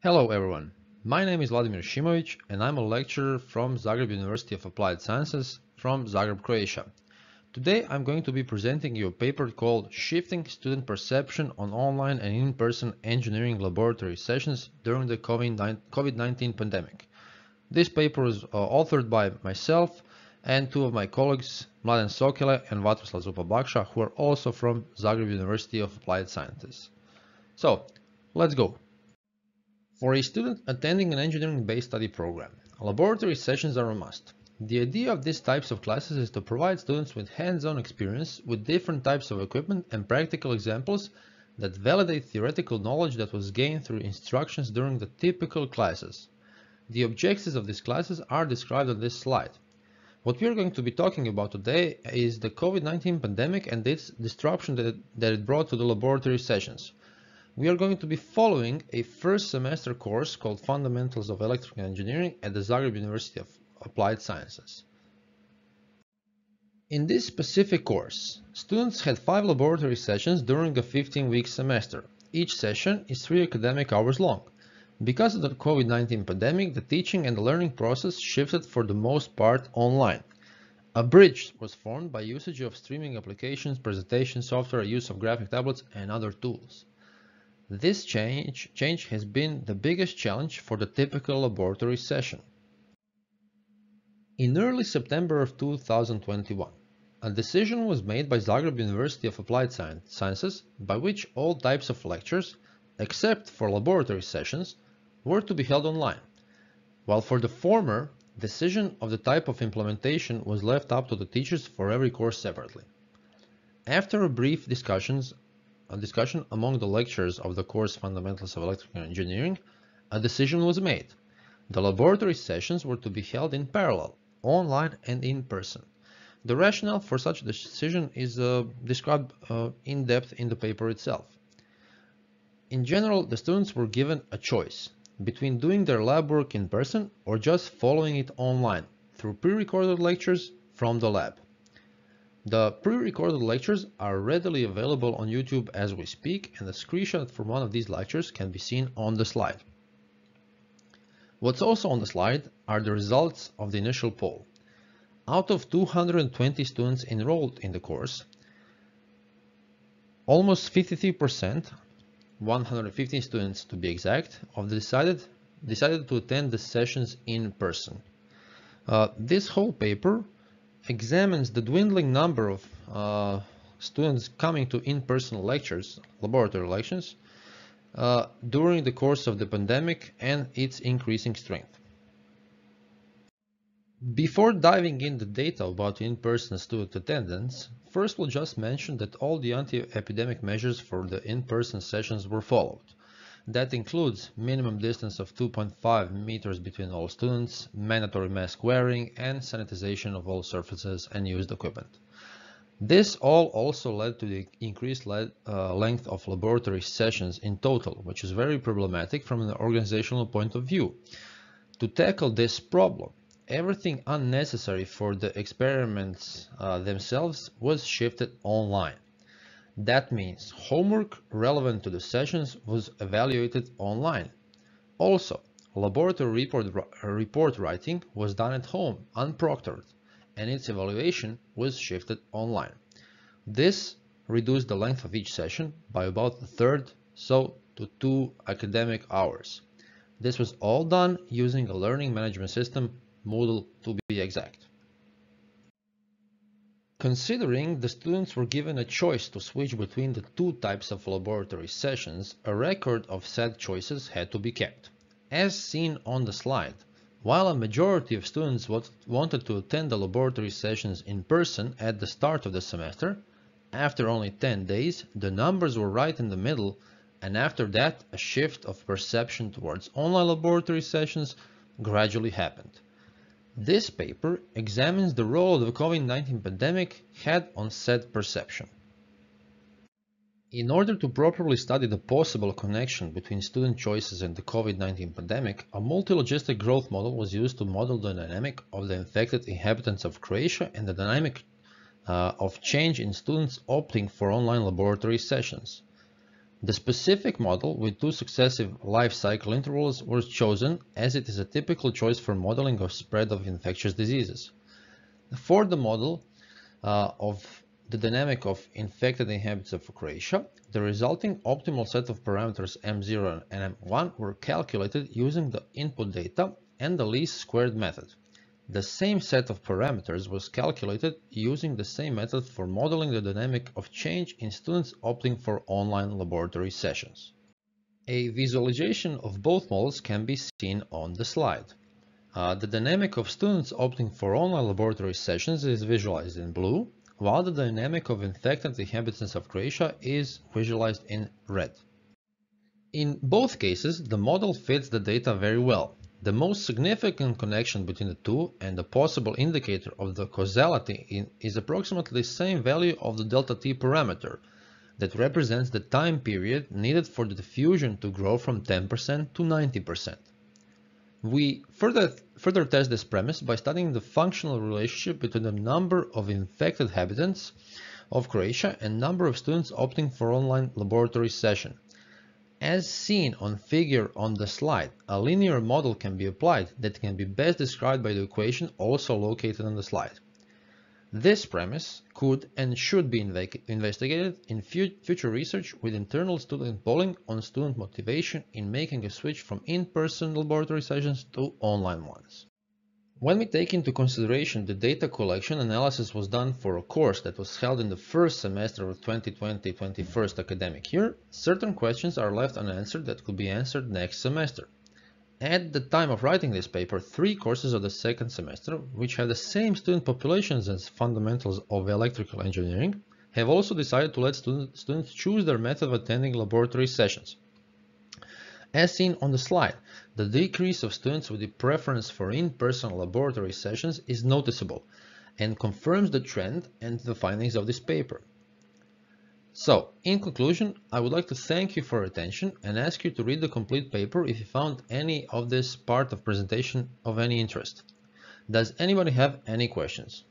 Hello everyone, my name is Vladimir Šimović and I'm a lecturer from Zagreb University of Applied Sciences from Zagreb, Croatia. Today I'm going to be presenting you a paper called Shifting Student Perception on Online and In-Person Engineering Laboratory Sessions During the COVID-19 Pandemic. This paper was authored by myself and two of my colleagues, Mladen Sokele and Vatroslav Zupa-Bakša, who are also from Zagreb University of Applied Sciences. So, let's go. For a student attending an engineering-based study program, laboratory sessions are a must. The idea of these types of classes is to provide students with hands-on experience with different types of equipment and practical examples that validate theoretical knowledge that was gained through instructions during the typical classes. The objectives of these classes are described on this slide. What we are going to be talking about today is the COVID-19 pandemic and its disruption that it brought to the laboratory sessions. We are going to be following a first semester course called Fundamentals of Electrical Engineering at the Zagreb University of Applied Sciences. In this specific course, students had 5 laboratory sessions during a 15-week semester. Each session is 3 academic hours long. Because of the COVID-19 pandemic, the teaching and the learning process shifted for the most part online. A bridge was formed by usage of streaming applications, presentation software, use of graphic tablets, and other tools. This change has been the biggest challenge for the typical laboratory session. In early September of 2021, a decision was made by Zagreb University of Applied Sciences by which all types of lectures, except for laboratory sessions, were to be held online, while for the former, decision of the type of implementation was left up to the teachers for every course separately. After a brief discussion among the lecturers of the course Fundamentals of Electrical Engineering, a decision was made. The laboratory sessions were to be held in parallel, online and in person. The rationale for such a decision is described in depth in the paper itself. In general, the students were given a choice between doing their lab work in person or just following it online through pre-recorded lectures from the lab. The pre-recorded lectures are readily available on YouTube as we speak, and a screenshot from one of these lectures can be seen on the slide. What's also on the slide are the results of the initial poll. Out of 220 students enrolled in the course, almost 53%, 115 students to be exact, decided to attend the sessions in person. This whole paper examines the dwindling number of students coming to in-person lectures, laboratory lectures, during the course of the pandemic and its increasing strength. Before diving into data about in-person student attendance, first we'll just mention that all the anti-epidemic measures for the in-person sessions were followed. That includes minimum distance of 2.5 meters between all students, mandatory mask wearing, and sanitization of all surfaces and used equipment. This all also led to the increased length of laboratory sessions in total, which is very problematic from an organizational point of view. To tackle this problem, everything unnecessary for the experiments themselves was shifted online. That means homework relevant to the sessions was evaluated online. Also, laboratory report writing was done at home, unproctored, and its evaluation was shifted online. This reduced the length of each session by about a third, so to 2 academic hours. This was all done using a learning management system, Moodle to be exact. Considering the students were given a choice to switch between the 2 types of laboratory sessions, a record of said choices had to be kept. As seen on the slide, while a majority of students wanted to attend the laboratory sessions in person at the start of the semester, after only 10 days, the numbers were right in the middle, and after that, a shift of perception towards online laboratory sessions gradually happened. This paper examines the role the COVID-19 pandemic had on said perception. In order to properly study the possible connection between student choices and the COVID-19 pandemic, a multi-logistic growth model was used to model the dynamic of the infected inhabitants of Croatia and the dynamic of change in students opting for online laboratory sessions. The specific model with 2 successive life cycle intervals was chosen as it is a typical choice for modeling of spread of infectious diseases. For the model of the dynamic of infected inhabitants of Croatia, the resulting optimal set of parameters M0 and M1 were calculated using the input data and the least squared method. The same set of parameters was calculated using the same method for modeling the dynamic of change in students opting for online laboratory sessions. A visualization of both models can be seen on the slide. The dynamic of students opting for online laboratory sessions is visualized in blue, while the dynamic of infected inhabitants of Croatia is visualized in red. In both cases, the model fits the data very well. The most significant connection between the two and the possible indicator of the causality is approximately the same value of the delta t parameter that represents the time period needed for the diffusion to grow from 10% to 90%. We further test this premise by studying the functional relationship between the number of infected inhabitants of Croatia and number of students opting for online laboratory session. As seen on figure on the slide, a linear model can be applied that can be best described by the equation also located on the slide. This premise could and should be investigated in future research with internal student polling on student motivation in making a switch from in-person laboratory sessions to online ones. When we take into consideration the data collection, analysis was done for a course that was held in the first semester of 2020-21 academic year. Certain questions are left unanswered that could be answered next semester. At the time of writing this paper, 3 courses of the second semester, which have the same student populations as fundamentals of electrical engineering, have also decided to let students choose their method of attending laboratory sessions. As seen on the slide, the decrease of students with the preference for in-person laboratory sessions is noticeable and confirms the trend and the findings of this paper. So, in conclusion, I would like to thank you for your attention and ask you to read the complete paper if you found any of this part of presentation of any interest. Does anybody have any questions?